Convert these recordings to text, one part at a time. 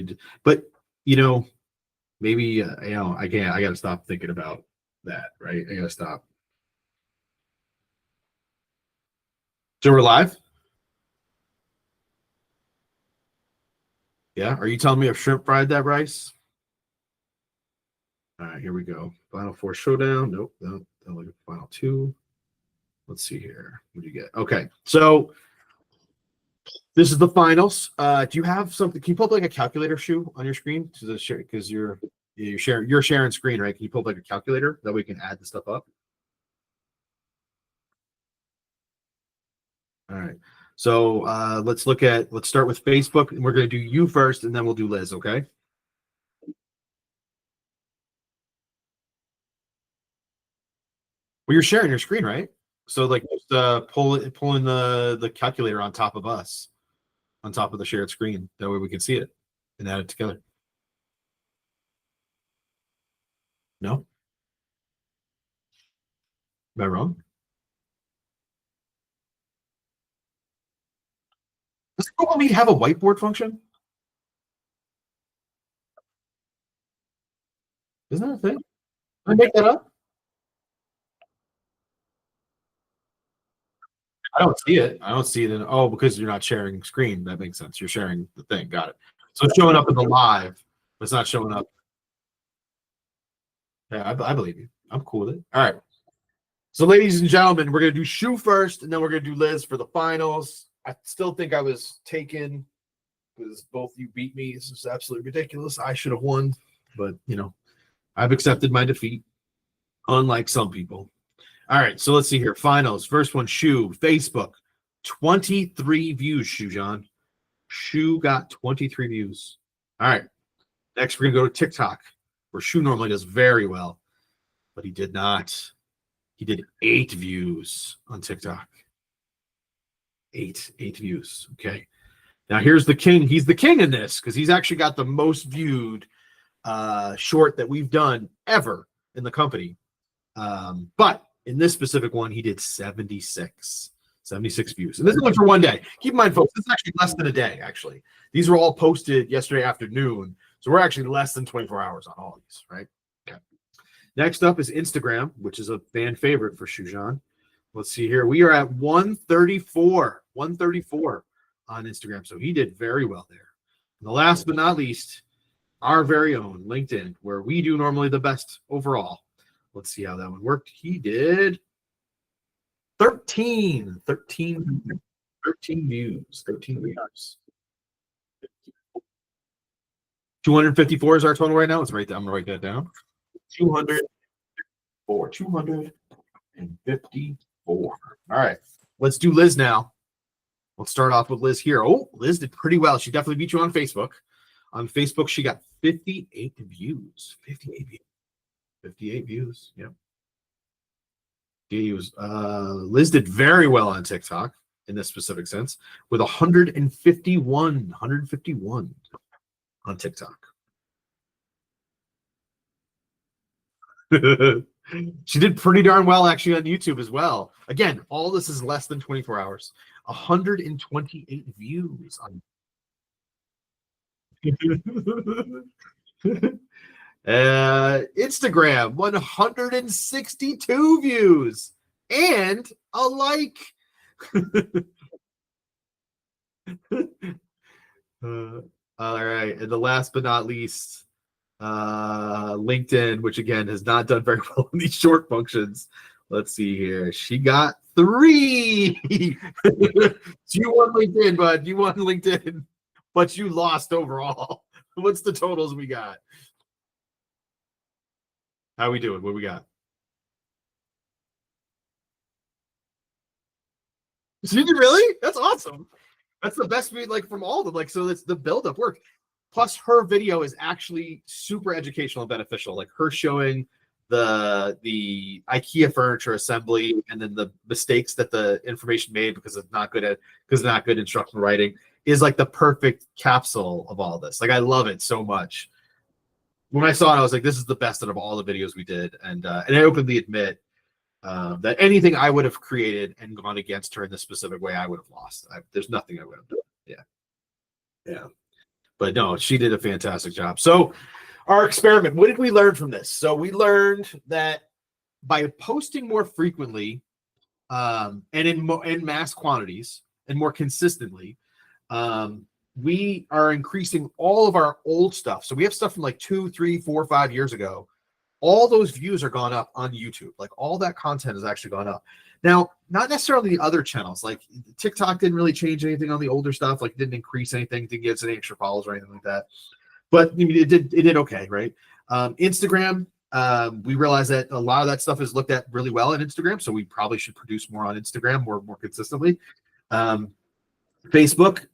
could, but you know, maybe I can't. I got to stop thinking about that. Right? I got to stop. So we're live. Yeah. Are you telling me I've shrimp fried that rice? All right, here we go. Final four showdown. Nope. No. Look at final two. Let's see here. What do you get? Okay. So this is the finals. Do you have something? Can you pull up like a calculator shoe on your screen to the share because you're sharing screen, right? Can you pull up like a calculator that we can add the stuff up? All right. So let's start with Facebook, and we're gonna do you first, and then we'll do Liz, okay? Well, you're sharing your screen, right? So like just pulling the calculator on top of us, on top of the shared screen. That way we can see it and add it together. No? Am I wrong? Does Google Meet have a whiteboard function? Isn't that a thing? Did I make that up? I don't see it. I don't see it because you're not sharing screen. That makes sense. You're sharing the thing. Got it. So it's showing up in the live, but it's not showing up. Yeah, I believe you. I'm cool with it. All right. So, ladies and gentlemen, we're gonna do Shu first, and then we're gonna do Liz for the finals. I still think I was taken because both you beat me. This is absolutely ridiculous. I should have won, but I've accepted my defeat, unlike some people. All right, so let's see here. Finals. First one, Shu, Facebook. 23 views, Shu John. Shu got 23 views. All right. Next, we're gonna go to TikTok, where Shu normally does very well, but he did not. He did 8 views on TikTok. Eight views. Okay. Now here's the king. He's the king in this because he's actually got the most viewed short that we've done ever in the company. But in this specific one, he did 76 views. And this is only for one day. Keep in mind, folks, this is actually less than a day, actually. These were all posted yesterday afternoon. So we're actually less than 24 hours on all of these, right? Okay. Next up is Instagram, which is a fan favorite for Shujan. Let's see here. We are at 134 on Instagram. So he did very well there. And the last but not least, our very own LinkedIn, where we do normally the best overall. Let's see how that one worked. He did 13 views. 254 is our total right now. I'm gonna write that down. 254. All right. Let's do Liz now. Let's start off with Liz here. Oh, Liz did pretty well. She definitely beat you on Facebook. On Facebook, she got 58 views. 58 views. Yep. Liz did very well on TikTok in this specific sense with 151 on TikTok. She did pretty darn well actually on YouTube as well. Again, all this is less than 24 hours. 128 views on Instagram, 162 views and a like. All right, and the last but not least, LinkedIn, which again has not done very well in these short functions. Let's see here. She got 3. You won LinkedIn, bud. You won LinkedIn, but you lost overall. What's the totals we got? How we doing? What we got? Did you really? That's awesome. That's the best we like from all of them. Like, so it's the build-up work. Plus, her video is actually super educational and beneficial. Like her showing the IKEA furniture assembly and then the mistakes that the information made because it's not good instructional writing is like the perfect capsule of all this. Like I love it so much. When I saw it, I was like, this is the best out of all the videos we did. And I openly admit that anything I would have created and gone against her in this specific way, I would have lost. There's nothing I would have done. Yeah. But no, she did a fantastic job. So our experiment, what did we learn from this? So we learned that by posting more frequently, and in mass quantities and more consistently, we are increasing all of our old stuff. So we have stuff from like 2, 3, 4, 5 years ago. All those views are gone up on YouTube. Like all that content has actually gone up. Now, not necessarily the other channels. Like TikTok didn't really change anything on the older stuff. Like it didn't increase anything, didn't get us any extra follows or anything like that. But it did okay, right? Instagram, we realized that a lot of that stuff is looked at really well on Instagram, so we probably should produce more on Instagram more consistently. Facebook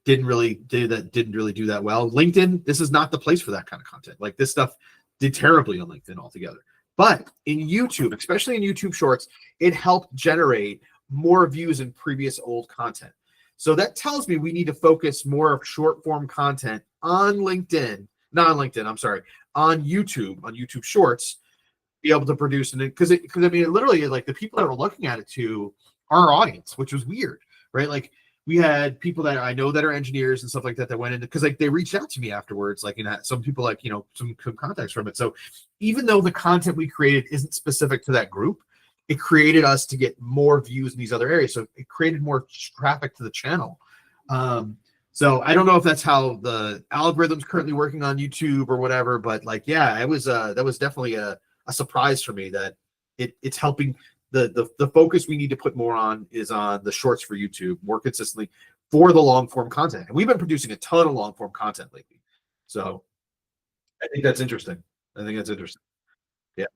didn't really do that well. LinkedIn, this is not the place for that kind of content. Like this stuff did terribly on LinkedIn altogether. But in YouTube, especially in YouTube Shorts, it helped generate more views in previous old content. So that tells me we need to focus more of short form content on LinkedIn, not on LinkedIn, I'm sorry, on YouTube Shorts, be able to produce. And because I mean, it literally, like the people that were looking at it to our audience, which was weird, right? Like we had people that I know that are engineers and stuff like that went into, because like they reached out to me afterwards, like, some people, like, some contacts from it. So even though the content we created isn't specific to that group, it created us to get more views in these other areas. So it created more traffic to the channel. So I don't know if that's how the algorithm's currently working on YouTube or whatever, but like, yeah, it was that was definitely a surprise for me that it's helping. The focus we need to put more on is on the shorts for YouTube more consistently for the long form content. And we've been producing a ton of long form content lately. So I think that's interesting. Yeah.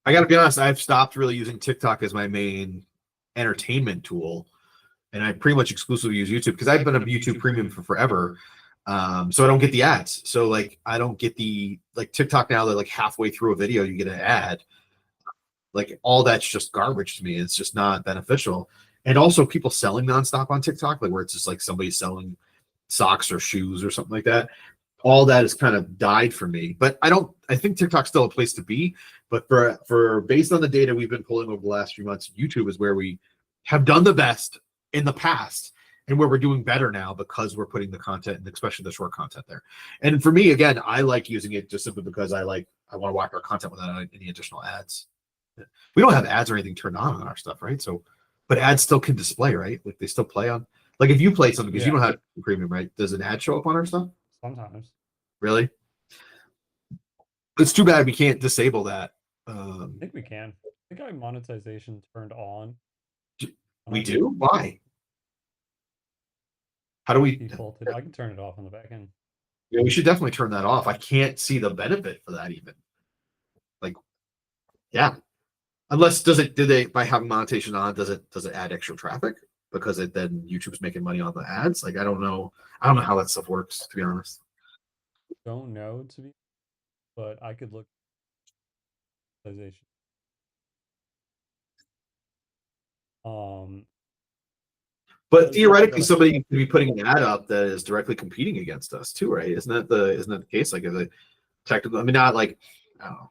I got to be honest, I've stopped really using TikTok as my main entertainment tool, and I pretty much exclusively use YouTube because I've been a YouTube premium for forever. So I don't get the ads. So like I don't get the like TikTok now. That like halfway through a video you get an ad. Like all that's just garbage to me. It's just not beneficial. And also people selling nonstop on TikTok, like where it's just like somebody selling socks or shoes or something like that. All that has kind of died for me. But I think TikTok's still a place to be. But for based on the data we've been pulling over the last few months, YouTube is where we have done the best in the past and where we're doing better now because we're putting the content and especially the short content there. And for me, again, I like using it just simply because I want to watch our content without any additional ads. We don't have ads or anything turned on our stuff, right? So, but ads still can display, right? Like they still play on. Like if you play something because you don't have premium, right? Does an ad show up on our stuff? Sometimes. Really? It's too bad we can't disable that. I think we can. I think I have monetization turned on. We do? Why? How do we? Defaulted. I can turn it off on the back end. Yeah, we should definitely turn that off. I can't see the benefit for that even. Like, yeah. Unless by having monetization on, does it add extra traffic? Because then YouTube's making money on the ads. Like I don't know how that stuff works, to be honest. Don't know to be, but I could look monetization. But theoretically, somebody could be putting an ad up that is directly competing against us too, right? Isn't that the case? Like, is it technical? I mean, not like, I don't know.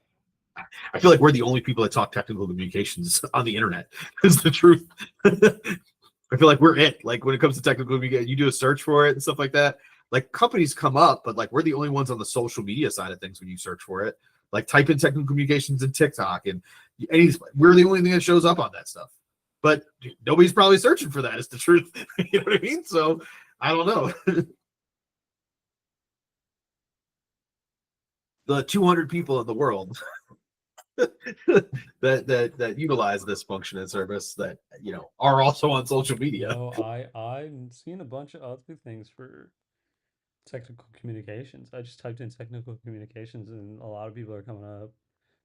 I feel like we're the only people that talk technical communications on the internet. Is the truth. I feel like we're it. Like when it comes to technical communication, you do a search for it and stuff like that. Like companies come up, but like we're the only ones on the social media side of things when you search for it. Like type in technical communications in TikTok and we're the only thing that shows up on that stuff. But nobody's probably searching for that. Is the truth. You know what I mean? So I don't know. The 200 people in the world that utilize this function and service that are also on social media. No, I'm seeing a bunch of other things for technical communications. I just typed in technical communications and a lot of people are coming up.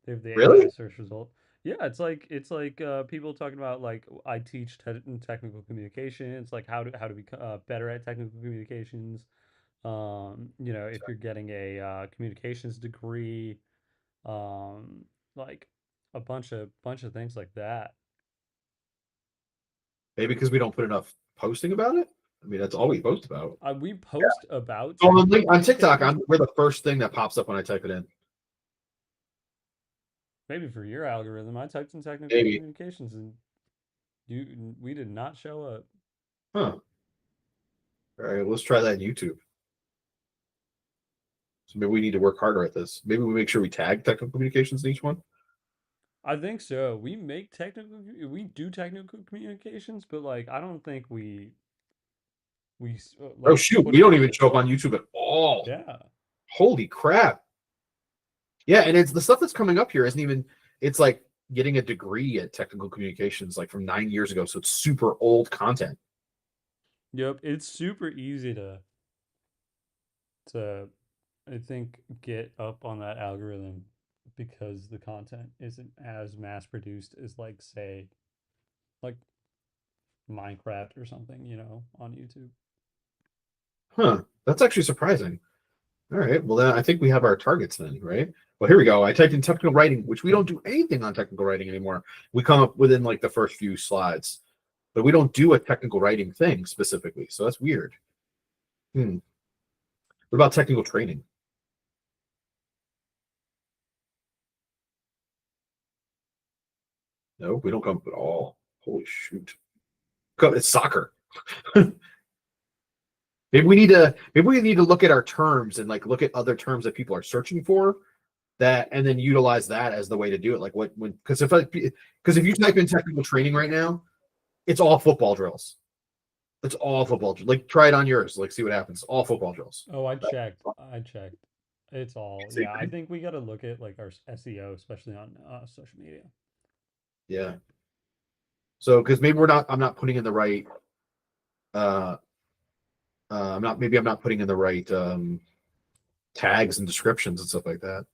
They have the Really? AI search result. Yeah, it's like people talking about like I teach technical communications, like how to be better at technical communications. If you're getting a communications degree, um, like a bunch of things like that. Maybe because we don't put enough posting about it. I mean, that's all we post about. We post about So on technical TikTok, communication. we're the first thing that pops up when I type it in. Maybe for your algorithm, I typed in technical Maybe. communications and we did not show up. Huh. All right, let's try that in YouTube. So maybe we need to work harder at this. Maybe we make sure we tag technical communications in each one. I think so. We do technical communications, but like I don't think Oh like shoot, put we it don't in even the show up on YouTube at all. yeah. Holy crap. Yeah, and it's the stuff that's coming up here isn't even, it's like getting a degree at technical communications like from 9 years ago. So it's super old content. Yep, it's super easy to I think get up on that algorithm because the content isn't as mass produced as like say like Minecraft or something, on YouTube. Huh. That's actually surprising. All right. Well, then I think we have our targets then, right? Well, here we go. I typed in technical writing, which we don't do anything on technical writing anymore. We come up within like the first few slides, but we don't do a technical writing thing specifically. So that's weird. What about technical training? No, we don't come up at all. Holy shoot. It's soccer. Maybe we need to look at our terms and like look at other terms that people are searching for that and then utilize that as the way to do it. Like because if you type in technical training right now, it's all football drills. It's all football. Like try it on yours. Like see what happens. All football drills. Oh, I checked. It's all, Same yeah. I thing. think we got to look at like our SEO, especially on social media. Yeah. So because maybe I'm not putting in the right I'm not putting in the right tags and descriptions and stuff like that.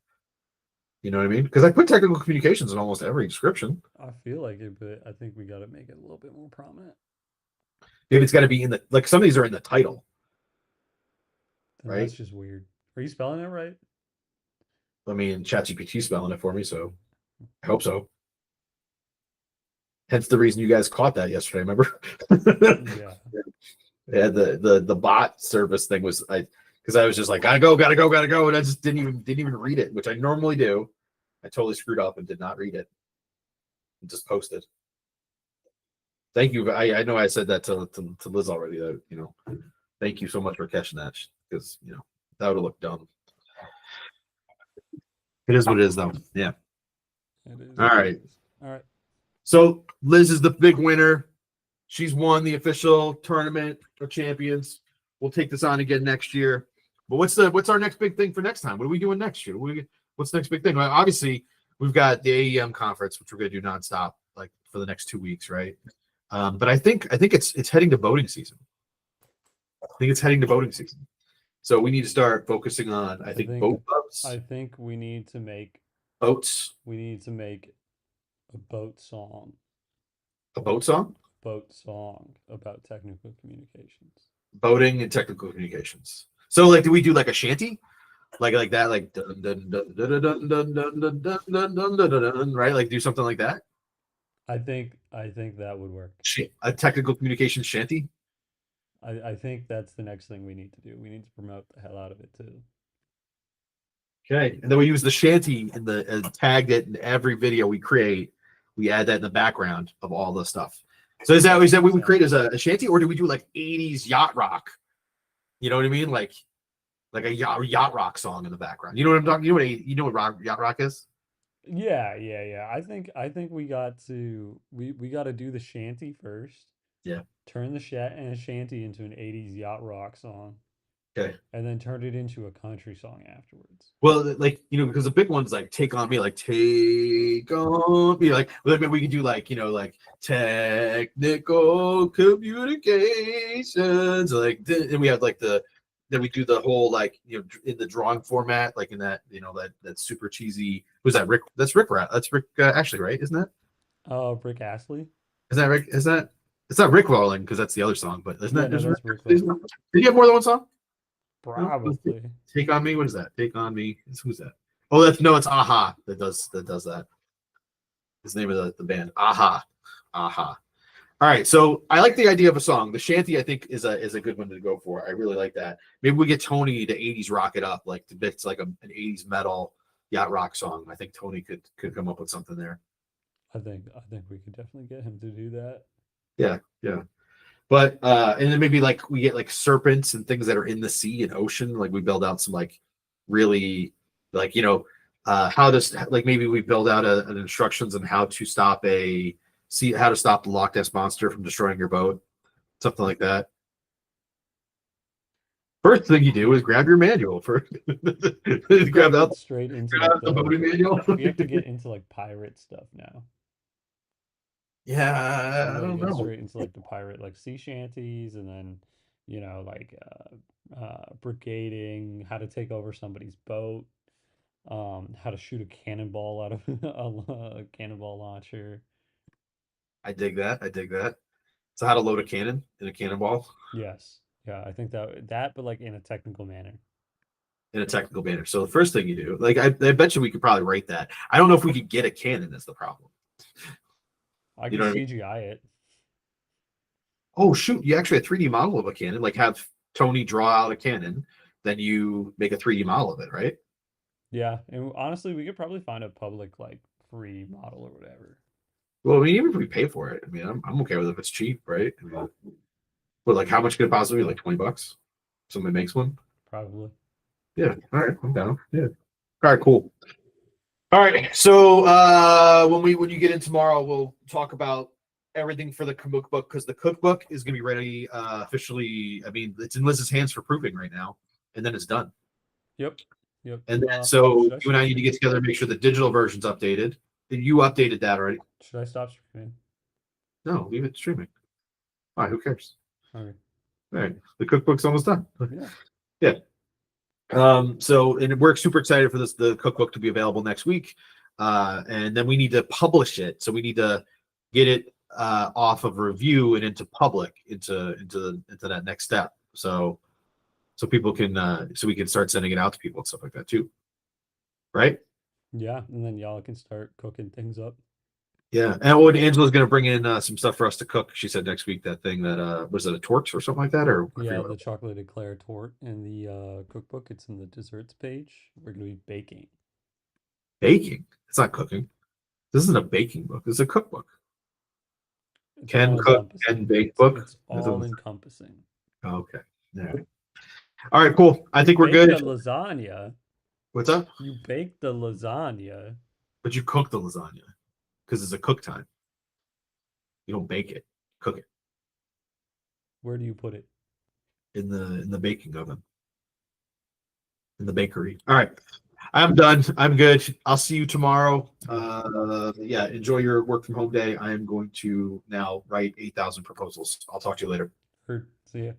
You know what I mean? Because I put technical communications in almost every description. I feel like it, but I think we got to make it a little bit more prominent. Maybe it's got to be in the like some of these are in the title, And right? that's just weird. Are you spelling it right? I mean, ChatGPT spelling it for me, so I hope so. Hence the reason you guys caught that yesterday. Remember? Yeah. Yeah, the bot service thing was because I was just like gotta go, and I just didn't even read it, which I normally do. I totally screwed up and did not read it. And just posted. Thank you. I know I said that to Liz already. That thank you so much for catching that because that would have looked dumb. It is what it is, though. Yeah. It is. All right. All right. So Liz is the big winner. She's won the official tournament of champions. We'll take this on again next year. But what's our next big thing for next time? What are we doing next year? What's the next big thing? Well, obviously, we've got the AEM conference, which we're going to do nonstop, like for the next 2 weeks, right? But I think it's heading to voting season. I think it's heading to voting season. So we need to start focusing on, I think vote clubs. I think we need to make votes. We need to make a boat song. A boat song? Boat song about technical communications. Voting and technical communications. So like do we do like a shanty? Like that, like dun, dun, dun, dun, dun, dun, dun, dun, dun, dun, dun, dun, dun, right? Like do something like that. I think that would work. A technical communication shanty. I think that's the next thing we need to do. We need to promote the hell out of it too. Okay, and then we use the shanty in the tagged it in every video we create. We add that in the background of all the stuff. So is that what we create as a shanty, or do we do like 80s yacht rock? You know what I mean? Like a yacht rock song in the background. You know what I'm talking? You know what yacht rock is? Yeah. I think we got to do the shanty first. Yeah. Turn the shanty into an 80s yacht rock song. Okay. And then turn it into a country song afterwards. Well, like because the big one's like "Take on Me," like "Take on Me," like maybe we could do like like technical communications, like and we have like then we do the whole like in the drawing format, like in that that super cheesy. Who's that? Rick? That's Rick. That's Rick Ashley, right? Isn't that? Rick Astley. Is that Rick? Is that? It's not Rick Rolling because that's the other song, but isn't that? No, that's Rick Did you have more than one song? Probably. Take on Me. What is that? Take on Me. Who's that? Oh, it's Aha that does that. His name of the band. Aha. All right, so I like the idea of a song. The shanty, I think, is a good one to go for. I really like that. Maybe we get Tony to 80s rock it up, like it's like an 80s metal yacht rock song. I think Tony could come up with something there. I think we could definitely get him to do that. Yeah, yeah. But and then maybe like we get like serpents and things that are in the sea and ocean. Like we build out some like really like how does like maybe we build out an instructions on how to stop how to stop the Loch Ness monster from destroying your boat, something like that. First thing you do is grab your manual first. grab out, Straight into grab like out the boating manual. we have to get into like pirate stuff now. Yeah, I We gotta don't get know. straight into like the pirate like sea shanties, and then like brigading, how to take over somebody's boat, how to shoot a cannonball out of a cannonball launcher. I dig that. I dig that. So how to load a cannon in a cannonball Yes, yeah, I think that, but like in a technical manner. in a technical manner. So the first thing you do, like I bet you we could probably write that. I don't know if we could get a cannon. That's the problem. I You can know what I mean? CGI it. Oh shoot, you actually a 3D model of a cannon. Like have Tony draw out a cannon, then you make a 3D model of it, right? Yeah, and honestly, we could probably find a public like free model or whatever. Well, I mean, even if we pay for it, I mean, I'm okay with it if it's cheap, right? I mean, but like, how much could it possibly be? Like $20? Somebody makes one. Probably. Yeah. All right, I'm down. Yeah. All right, cool. All right. So when you get in tomorrow, we'll talk about everything for the cookbook because the cookbook is going to be ready officially. I mean, it's in Liz's hands for proving right now, and then it's done. Yep. Yep. And then so should I you and I stop need to get streaming? together and make sure the digital version's updated. You updated that already? Should I stop streaming? No, leave it streaming. All right, who cares? Okay. All right, the cookbook's almost done. Yeah. Yeah. So and we're super excited for the cookbook to be available next week. And then we need to publish it. So we need to get it off of review and into public into that next step. So people can so we can start sending it out to people and stuff like that too. Right? Yeah, and then y'all can start cooking things up. Yeah. And Angela's gonna bring in some stuff for us to cook. She said next week that thing that was it a torch or something like that, or I Yeah, forget the what- chocolate eclair tort in the cookbook. It's in the desserts page. We're gonna be baking. baking. It's not cooking. This isn't a baking book. It's a cookbook. It's Can all cook, encompassing. can bake book. It's all encompassing. Okay. Yeah. All right, cool. I think we're Bake good. the lasagna. What's up? You bake the lasagna. But you cook the lasagna because it's a cook time. You don't bake it, cook it Where do you put it? in the baking oven, in the bakery. All right. I'm done. I'm good. I'll see you tomorrow. Yeah, enjoy your work from home day. I am going to now write 8,000 proposals. I'll talk to you later. Or see ya.